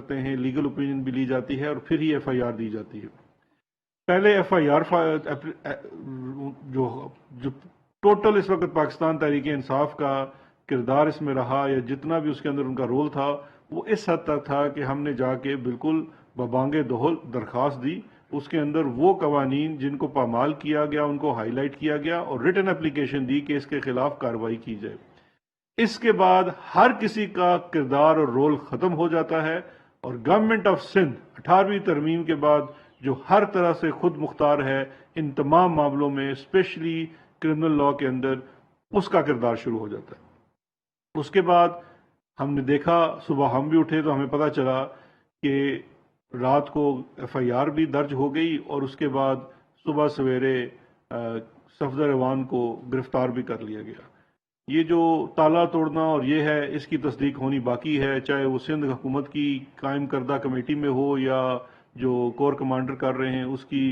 کرتے ہیں، legal opinion بھی لی جاتی ہے اور پھر ہی ایف آئی آر دی جاتی ہے۔ پہلے ایف آئی آر جو ٹوٹل اس وقت پاکستان تحریک انصاف کا کردار اس میں رہا یا جتنا بھی اس کے اندر ان کا رول تھا، وہ اس حد تک تھا کہ ہم نے جا کے بالکل ببانگ دہل درخواست دی، اس کے اندر وہ قوانین جن کو پامال کیا گیا ان کو ہائی لائٹ کیا گیا اور ریٹن اپلیکیشن دی کہ اس کے خلاف کارروائی کی جائے۔ اس کے بعد ہر کسی کا کردار اور رول ختم ہو جاتا ہے اور گورنمنٹ آف سندھ 18ویں ترمیم کے بعد جو ہر طرح سے خود مختار ہے ان تمام معاملوں میں اسپیشلی کرمنل لا کے اندر، اس کا کردار شروع ہو جاتا ہے۔ اس کے بعد ہم نے دیکھا، صبح ہم بھی اٹھے تو ہمیں پتہ چلا کہ رات کو ایف آئی آر بھی درج ہو گئی اور اس کے بعد صبح سویرے صفدر ایوان کو گرفتار بھی کر لیا گیا۔ یہ جو تالا توڑنا اور یہ ہے، اس کی تصدیق ہونی باقی ہے، چاہے وہ سندھ حکومت کی قائم کردہ کمیٹی میں ہو یا جو کور کمانڈر کر رہے ہیں اس کی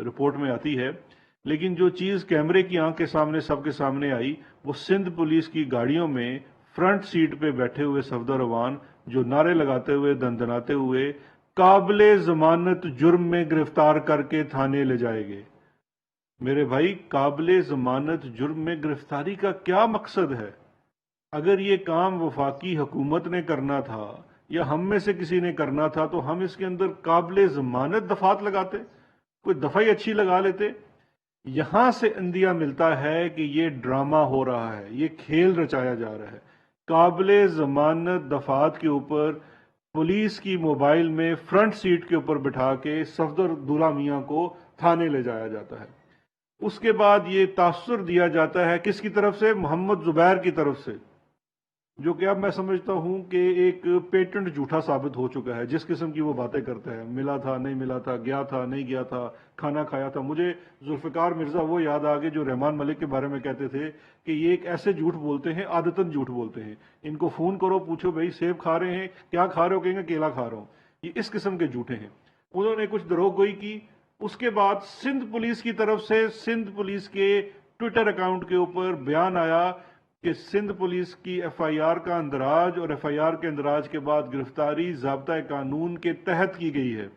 رپورٹ میں آتی ہے۔ لیکن جو چیز کیمرے کی آنکھ کے سامنے سب کے سامنے آئی، وہ سندھ پولیس کی گاڑیوں میں فرنٹ سیٹ پہ بیٹھے ہوئے صفدر ایوان جو نعرے لگاتے ہوئے دندناتے ہوئے قابل ضمانت جرم میں گرفتار کر کے تھانے لے جائے گئے۔ میرے بھائی، قابل ضمانت جرم میں گرفتاری کا کیا مقصد ہے؟ اگر یہ کام وفاقی حکومت نے کرنا تھا یا ہم میں سے کسی نے کرنا تھا تو ہم اس کے اندر قابل ضمانت دفعات لگاتے، کوئی دفعہ ہی اچھی لگا لیتے۔ یہاں سے اندیا ملتا ہے کہ یہ ڈرامہ ہو رہا ہے، یہ کھیل رچایا جا رہا ہے۔ قابل ضمانت دفعات کے اوپر پولیس کی موبائل میں فرنٹ سیٹ کے اوپر بٹھا کے صفدر دولہ میاں کو تھانے لے جایا جاتا ہے۔ اس کے بعد یہ تاثر دیا جاتا ہے کس کی طرف سے؟ محمد زبیر کی طرف سے، جو کہ اب میں سمجھتا ہوں کہ ایک پیٹنٹ جھوٹا ثابت ہو چکا ہے۔ جس قسم کی وہ باتیں کرتا ہے، ملا تھا نہیں ملا تھا، گیا تھا نہیں گیا تھا، کھانا کھایا تھا۔ مجھے ذوالفقار مرزا وہ یاد آ گئے جو رحمان ملک کے بارے میں کہتے تھے کہ یہ ایک ایسے جھوٹ بولتے ہیں، عادتاً جھوٹ بولتے ہیں، ان کو فون کرو پوچھو بھائی سیب کھا رہے ہیں کیا کھا رہے ہو، کہیں گے کیلا کھا رہا ہوں۔ یہ اس قسم کے جھوٹے ہیں۔ انہوں نے کچھ دروغ گوئی کی۔ اس کے بعد سندھ پولیس کی طرف سے سندھ پولیس کے ٹویٹر اکاؤنٹ کے اوپر بیان آیا کہ سندھ پولیس کی ایف آئی آر کا اندراج اور ایف آئی آر کے اندراج کے بعد گرفتاری ضابطۂ قانون کے تحت کی گئی ہے۔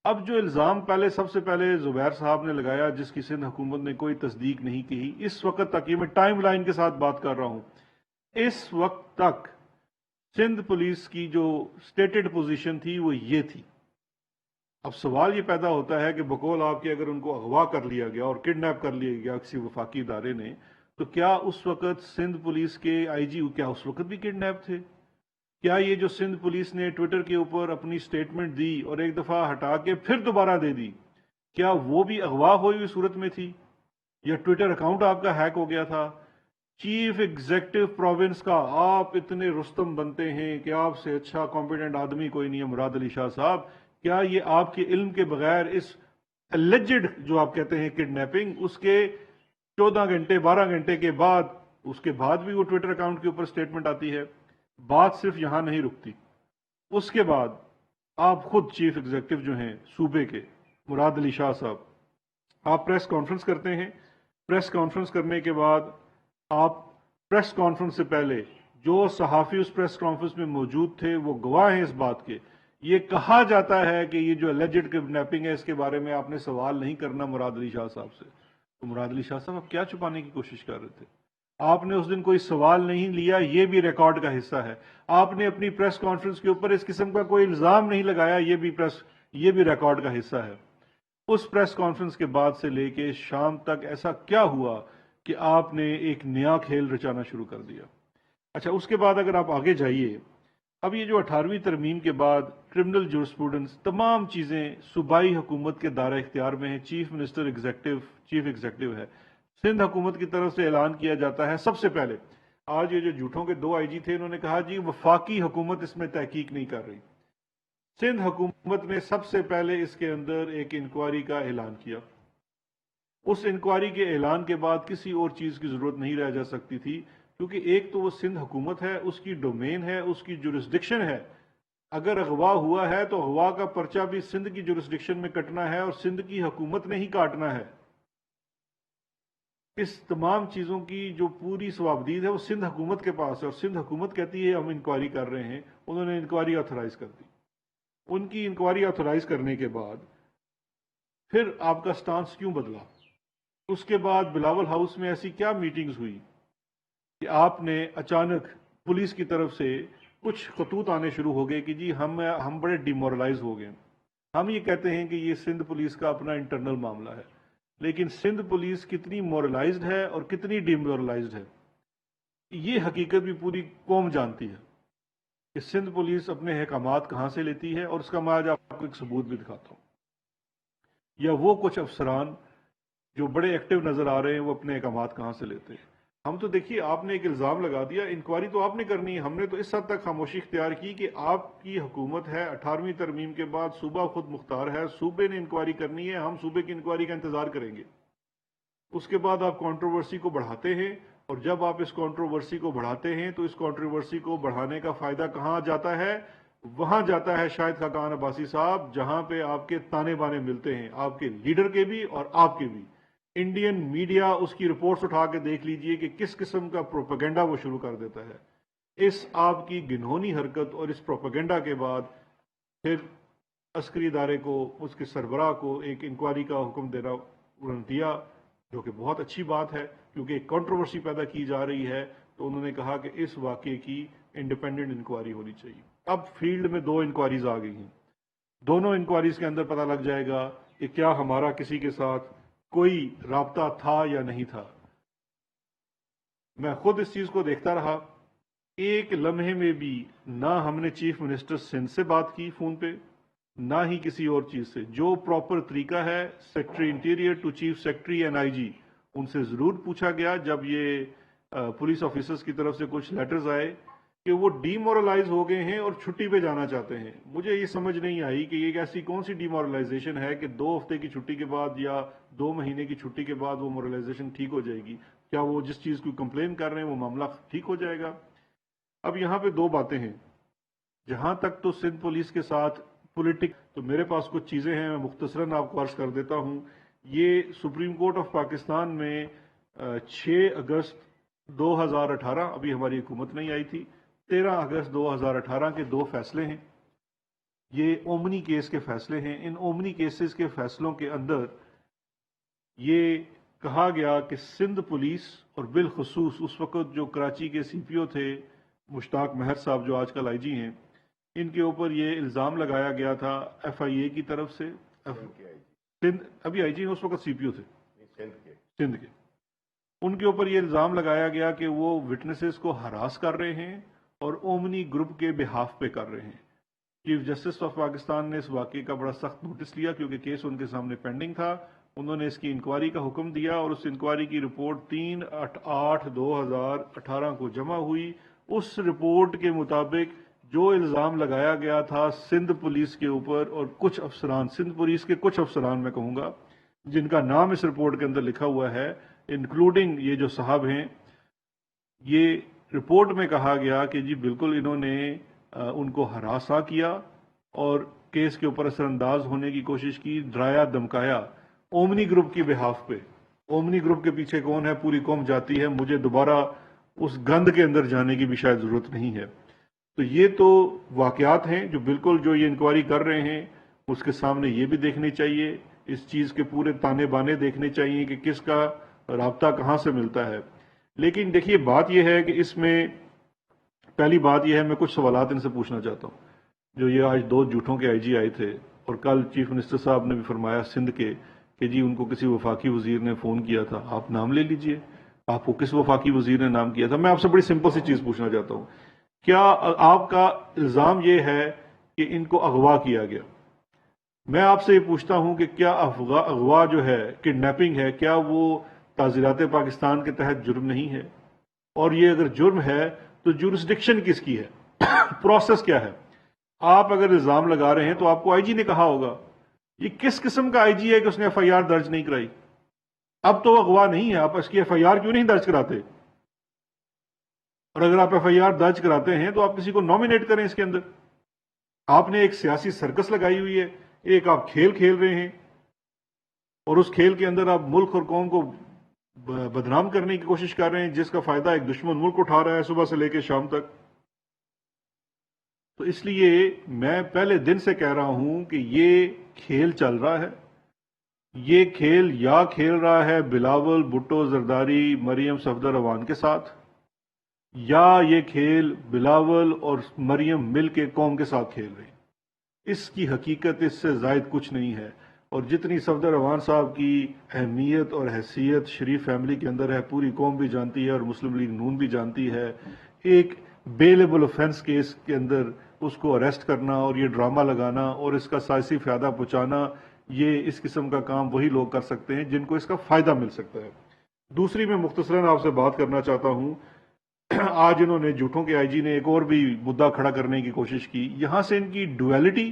اب جو الزام سب سے پہلے زبیر صاحب نے لگایا، جس کی سندھ حکومت نے کوئی تصدیق نہیں کی، اس وقت تک، یہ میں ٹائم لائن کے ساتھ بات کر رہا ہوں، اس وقت تک سندھ پولیس کی جو سٹیٹڈ پوزیشن تھی وہ یہ تھی۔ اب سوال یہ پیدا ہوتا ہے کہ بقول آپ کے اگر ان کو اغوا کر لیا گیا اور کڈنیپ کر لیا گیا کسی وفاقی ادارے نے، تو کیا اس وقت سندھ پولیس کے آئی جی کیا اس وقت بھی کڈنیپ تھے؟ کیا یہ جو سندھ پولیس نے ٹویٹر کے اوپر اپنی سٹیٹمنٹ دی اور ایک دفعہ ہٹا کے پھر دوبارہ دے دی، کیا وہ بھی اغوا ہوئی ہوئی صورت میں تھی؟ یا ٹویٹر اکاؤنٹ آپ کا ہیک ہو گیا تھا؟ چیف ایگزیکٹو پروونس کا آپ اتنے رستم بنتے ہیں کہ آپ سے اچھا کمپیٹنٹ آدمی کوئی نہیں ہے، مراد علی شاہ صاحب، کیا یہ آپ کے علم کے بغیر اس اللیجڈ جو آپ کہتے ہیں کڈنیپنگ، اس کے 14 گھنٹے 12 گھنٹے کے بعد، اس کے بعد بھی وہ ٹویٹر اکاؤنٹ کے اوپر سٹیٹمنٹ آتی ہے؟ بات صرف یہاں نہیں رکتی۔ اس کے بعد آپ خود چیف ایگزیکٹو جو ہیں صوبے کے، مراد علی شاہ صاحب، آپ پریس کانفرنس کرتے ہیں۔ پریس کانفرنس کرنے کے بعد آپ پریس کانفرنس سے پہلے جو صحافی اس پریس کانفرنس میں موجود تھے وہ گواہ ہیں اس بات کے، یہ کہا جاتا ہے کہ یہ جو اللیجڈ کڈنیپنگ ہے اس کے بارے میں آپ نے سوال نہیں کرنا مراد علی شاہ صاحب سے۔ تو مراد علی شاہ صاحب آپ کیا چھپانے کی کوشش کر رہے تھے؟ آپ نے اس دن کوئی سوال نہیں لیا، یہ بھی ریکارڈ کا حصہ ہے۔ آپ نے اپنی پریس کانفرنس کے اوپر اس قسم کا کوئی الزام نہیں لگایا، یہ بھی ریکارڈ کا حصہ ہے۔ اس پریس کانفرنس کے بعد سے لے کے شام تک ایسا کیا ہوا کہ آپ نے ایک نیا کھیل رچانا شروع کر دیا؟ اچھا، اس کے بعد اگر آپ آگے جائیے، اب یہ جو 18ویں ترمیم کے بعد کرمنل جورسپروڈنس، تمام چیزیں صوبائی حکومت کے دائرہ اختیار میں ہیں۔ چیف منسٹر چیف ایگزیکٹو ہے۔ سندھ حکومت کی طرف سے اعلان کیا جاتا ہے سب سے پہلے، آج یہ جو جھوٹوں کے 2 آئی جی تھے، انہوں نے کہا جی وفاقی حکومت اس میں تحقیق نہیں کر رہی۔ سندھ حکومت نے سب سے پہلے اس کے اندر ایک انکوائری کا اعلان کیا۔ اس انکوائری کے اعلان کے بعد کسی اور چیز کی ضرورت نہیں رہ جا سکتی تھی، کیونکہ ایک تو وہ سندھ حکومت ہے، اس کی ڈومین ہے، اس کی جورسڈکشن ہے۔ اگر اغوا ہوا ہے تو اغوا کا پرچہ بھی سندھ کی جورسڈکشن میں کٹنا ہے اور سندھ کی حکومت نے ہی کاٹنا ہے۔ اس تمام چیزوں کی جو پوری ثوابدید ہے وہ سندھ حکومت کے پاس ہے، اور سندھ حکومت کہتی ہے ہم انکوائری کر رہے ہیں، انہوں نے انکوائری آتھورائز کر دی۔ ان کی انکوائری آتھورائز کرنے کے بعد پھر آپ کا سٹانس کیوں بدلا؟ اس کے بعد بلاول ہاؤس میں ایسی کیا میٹنگز ہوئی کہ آپ نے اچانک پولیس کی طرف سے کچھ خطوط آنے شروع ہو گئے کہ جی ہم بڑے ڈیمورلائز ہو گئے، ہم یہ کہتے ہیں کہ یہ سندھ پولیس کا اپنا انٹرنل معاملہ ہے، لیکن سندھ پولیس کتنی مورلائزڈ ہے اور کتنی ڈیمورلائزڈ ہے یہ حقیقت بھی پوری قوم جانتی ہے کہ سندھ پولیس اپنے احکامات کہاں سے لیتی ہے، اور اس کا میں آج آپ کو ایک ثبوت بھی دکھاتا ہوں۔ یا وہ کچھ افسران جو بڑے ایکٹیو نظر آ رہے ہیں وہ اپنے احکامات کہاں سے لیتے ہیں۔ ہم تو دیکھیے، آپ نے ایک الزام لگا دیا، انکوائری تو آپ نے کرنی ہے، ہم نے تو اس حد تک خاموشی اختیار کی کہ آپ کی حکومت ہے، 18ویں ترمیم کے بعد صوبہ خود مختار ہے، صوبے نے انکوائری کرنی ہے، ہم صوبے کی انکوائری کا انتظار کریں گے۔ اس کے بعد آپ کنٹروورسی کو بڑھاتے ہیں، اور جب آپ اس کنٹروورسی کو بڑھاتے ہیں تو اس کنٹروورسی کو بڑھانے کا فائدہ کہاں جاتا ہے؟ وہاں جاتا ہے شاہد خاقان عباسی صاحب، جہاں پہ آپ کے تانے بانے ملتے ہیں، آپ کے لیڈر کے بھی اور آپ کے بھی۔ انڈین میڈیا اس کی رپورٹس اٹھا کے دیکھ لیجئے کہ کس قسم کا پروپیگنڈا وہ شروع کر دیتا ہے۔ اس آپ کی گنہونی حرکت اور اس پروپیگنڈا کے بعد پھر عسکری ادارے کو، اس کے سربراہ کو ایک انکوائری کا حکم دینا انہوں نے دیا، جو کہ بہت اچھی بات ہے کیونکہ ایک کنٹروورسی پیدا کی جا رہی ہے، تو انہوں نے کہا کہ اس واقعے کی انڈیپینڈنٹ انکوائری ہونی چاہیے۔ اب فیلڈ میں 2 انکوائریز آ گئی ہیں، دونوں انکوائریز کے اندر پتہ لگ جائے گا کہ کیا ہمارا کسی کے ساتھ کوئی رابطہ تھا یا نہیں تھا۔ میں خود اس چیز کو دیکھتا رہا، ایک لمحے میں بھی نہ ہم نے چیف منسٹر سندھ سے بات کی فون پہ، نہ ہی کسی اور چیز سے۔ جو پراپر طریقہ ہے secretary interior to chief secretary and I G, ان سے ضرور پوچھا گیا جب یہ پولیس آفیسرز کی طرف سے کچھ لیٹرز آئے کہ وہ ڈی مورلائز ہو گئے ہیں اور چھٹی پہ جانا چاہتے ہیں۔ مجھے یہ سمجھ نہیں آئی کہ یہ ایسی کون سی ڈی مورلائزیشن ہے کہ 2 ہفتے کی چھٹی کے بعد یا 2 مہینے کی چھٹی کے بعد وہ مورلائزیشن ٹھیک ہو جائے گی؟ کیا وہ جس چیز کو کمپلین کر رہے ہیں وہ معاملہ ٹھیک ہو جائے گا؟ اب یہاں پہ 2 باتیں ہیں۔ جہاں تک تو سندھ پولیس کے ساتھ پولیٹک، تو میرے پاس کچھ چیزیں ہیں، میں مختصراً آپ کو عرض کر دیتا ہوں۔ یہ سپریم کورٹ آف پاکستان میں 6 اگست 2018، ابھی ہماری حکومت نہیں آئی تھی، 13 اگست 2018 کے 2 فیصلے ہیں۔ یہ اومنی کیس کے فیصلے ہیں۔ ان اومنی کیسز کے فیصلوں کے اندر یہ کہا گیا کہ سندھ پولیس، اور بالخصوص اس وقت جو کراچی کے سی پی او تھے مشتاق مہر صاحب جو آج کل آئی جی ہیں، ان کے اوپر یہ الزام لگایا گیا تھا ایف آئی اے کی طرف سے، سندھ ابھی آئی جی ہیں، اس وقت سی پی او تھے سندھ کے، ان کے اوپر یہ الزام لگایا گیا کہ وہ وٹنسز کو ہراس کر رہے ہیں اور اومنی گروپ کے بہاف پہ کر رہے ہیں۔ چیف جسٹس آف پاکستان نے اس واقعے کا بڑا سخت نوٹس لیا کیونکہ کیس ان کے سامنے پینڈنگ تھا۔ انہوں نے اس کی انکوائری کا حکم دیا اور اس انکوائری کی رپورٹ 3/8/2018 کو جمع ہوئی۔ اس رپورٹ کے مطابق جو الزام لگایا گیا تھا سندھ پولیس کے اوپر اور کچھ افسران، سندھ پولیس کے کچھ افسران میں کہوں گا جن کا نام اس رپورٹ کے اندر لکھا ہوا ہے، انکلوڈنگ یہ جو صاحب ہیں، یہ رپورٹ میں کہا گیا کہ جی بالکل انہوں نے ان کو ہراساں کیا اور کیس کے اوپر اثر انداز ہونے کی کوشش کی، ڈرایا دمکایا اومنی گروپ کی بہاف پہ۔ اومنی گروپ کے پیچھے کون ہے پوری قوم جاتی ہے، مجھے دوبارہ اس گند کے اندر جانے کی بھی شاید ضرورت نہیں ہے۔ تو یہ تو واقعات ہیں جو بالکل جو یہ انکوائری کر رہے ہیں اس کے سامنے یہ بھی دیکھنی چاہیے، اس چیز کے پورے تانے بانے دیکھنے چاہیے کہ کس کا رابطہ کہاں سے ملتا ہے۔ لیکن دیکھیے بات یہ ہے کہ اس میں پہلی بات یہ ہے، میں کچھ سوالات ان سے پوچھنا چاہتا ہوں۔ جو یہ آج 2 جھوٹوں کے آئی جی آئے تھے اور کل چیف منسٹر صاحب نے بھی فرمایا سندھ کے کہ جی ان کو کسی وفاقی وزیر نے فون کیا تھا، آپ نام لے لیجئے، آپ کو کس وفاقی وزیر نے نام کیا تھا؟ میں آپ سے بڑی سمپل سی چیز پوچھنا چاہتا ہوں، کیا آپ کا الزام یہ ہے کہ ان کو اغوا کیا گیا؟ میں آپ سے یہ پوچھتا ہوں کہ کیا اغوا جو ہے، کڈنیپنگ ہے، کیا وہ تعزیرات پاکستان کے تحت جرم نہیں ہے؟ اور یہ اگر جرم ہے تو جورسڈکشن کس کی ہے؟ پروسیس کیا ہے؟ آپ اگر الزام لگا رہے ہیں تو آپ کو آئی جی نے کہا ہوگا۔ یہ کس قسم کا آئی جی ہے کہ اس نے ایف آئی آر درج نہیں کرائی؟ اب تو اغوا نہیں ہے، آپ اس کی ایف آئی آر کیوں نہیں درج کراتے؟ اور اگر آپ ایف آئی آر درج کراتے ہیں تو آپ کسی کو نامینیٹ کریں اس کے اندر۔ آپ نے ایک سیاسی سرکس لگائی ہوئی ہے، ایک آپ کھیل کھیل رہے ہیں اور اس کھیل کے اندر آپ ملک اور قوم کو بدنام کرنے کی کوشش کر رہے ہیں، جس کا فائدہ ایک دشمن ملک اٹھا رہا ہے صبح سے لے کے شام تک۔ تو اس لیے میں پہلے دن سے کہہ رہا ہوں کہ یہ کھیل چل رہا ہے، یہ کھیل یا کھیل رہا ہے بلاول بھٹو زرداری مریم صفدر اعوان کے ساتھ، یا یہ کھیل بلاول اور مریم مل کے قوم کے ساتھ کھیل رہے ہیں۔ اس کی حقیقت اس سے زائد کچھ نہیں ہے، اور جتنی صفدر اعوان صاحب کی اہمیت اور حیثیت شریف فیملی کے اندر ہے، پوری قوم بھی جانتی ہے اور مسلم لیگ نون بھی جانتی ہے۔ ایک بیلیبل آفینس کیس کے اندر اس کو اریسٹ کرنا اور یہ ڈرامہ لگانا اور اس کا سیاسی فائدہ پہنچانا، یہ اس قسم کا کام وہی لوگ کر سکتے ہیں جن کو اس کا فائدہ مل سکتا ہے۔ دوسری میں مختصراً آپ سے بات کرنا چاہتا ہوں، آج انہوں نے جھوٹوں کے آئی جی نے ایک اور بھی مدعا کھڑا کرنے کی کوشش کی، یہاں سے ان کی ڈویلٹی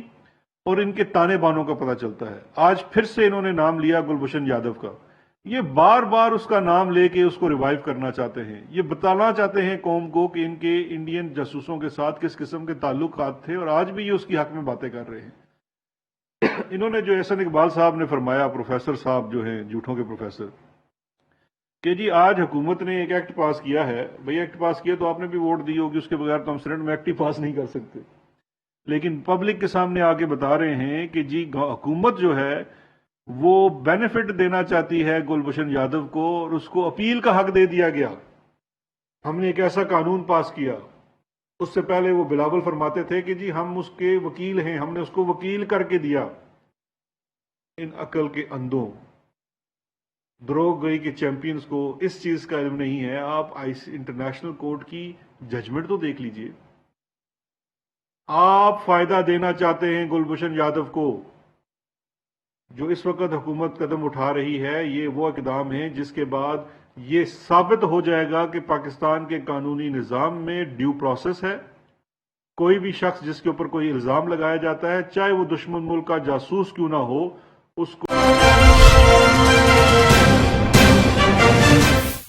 اور ان کے تانے بانوں کا پتہ چلتا ہے۔ آج پھر سے انہوں نے نام لیا گلبشن یادو کا، یہ بار بار اس کا نام لے کے اس کو ریوائیو کرنا چاہتے ہیں، یہ بتانا چاہتے ہیں قوم کو کہ ان کے انڈین جاسوسوں کے ساتھ کس قسم کے تعلقات تھے، اور آج بھی یہ اس کی حق میں باتیں کر رہے ہیں۔ انہوں نے جو احسن اقبال صاحب نے فرمایا، پروفیسر صاحب جو ہیں جھوٹوں کے پروفیسر، کہ جی آج حکومت نے ایک ایکٹ پاس کیا ہے، بھئی ایکٹ پاس کیا تو آپ نے بھی ووٹ دی ہوگی، اس کے بغیر تو ہم سینٹ میں ایکٹ ہی پاس نہیں کر سکتے، لیکن پبلک کے سامنے آ کے بتا رہے ہیں کہ جی حکومت جو ہے وہ بینیفٹ دینا چاہتی ہے گلبشن یادو کو، اور اس کو اپیل کا حق دے دیا گیا۔ ہم نے ایک ایسا قانون پاس کیا، اس سے پہلے وہ بلاول فرماتے تھے کہ جی ہم اس کے وکیل ہیں، ہم نے اس کو وکیل کر کے دیا۔ ان عقل کے اندھوں، دروغ گئی کے چیمپئنز کو اس چیز کا علم نہیں ہے۔ آپ انٹرنیشنل کورٹ کی ججمنٹ تو دیکھ لیجئے۔ آپ فائدہ دینا چاہتے ہیں گلبشن یادو کو، جو اس وقت حکومت قدم اٹھا رہی ہے، یہ وہ اقدام ہیں جس کے بعد یہ ثابت ہو جائے گا کہ پاکستان کے قانونی نظام میں ڈیو پروسیس ہے۔ کوئی بھی شخص جس کے اوپر کوئی الزام لگایا جاتا ہے، چاہے وہ دشمن ملک کا جاسوس کیوں نہ ہو، اس کو